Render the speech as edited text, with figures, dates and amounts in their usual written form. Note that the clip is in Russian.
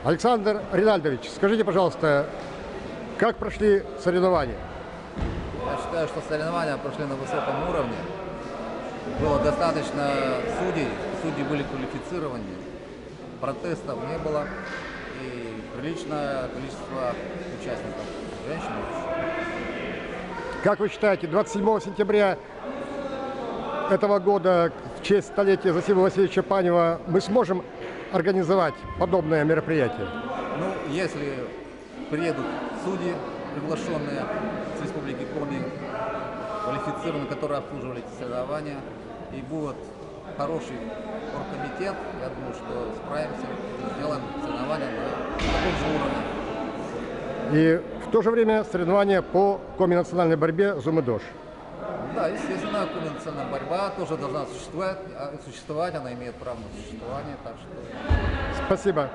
Александр Ринальдович, скажите, пожалуйста, как прошли соревнования? Я считаю, что соревнования прошли на высоком уровне. Было достаточно судей, судьи были квалифицированы, протестов не было и приличное количество участников, женщин. Как вы считаете, 27 сентября этого года, в честь столетия Зосимы Васильевича Панева, мы сможем организовать подобное мероприятие? Ну, если приедут судьи, приглашенные с Республики Коми, квалифицированные, которые обслуживали эти соревнования, и будет хороший оргкомитет, я думаю, что справимся и сделаем соревнования на таком же уровне. И в то же время соревнования по коми-национальной борьбе «Зум-и-Дож». Да, естественно, коми-национальная борьба тоже должна существовать, она имеет право на существование, так что... Спасибо.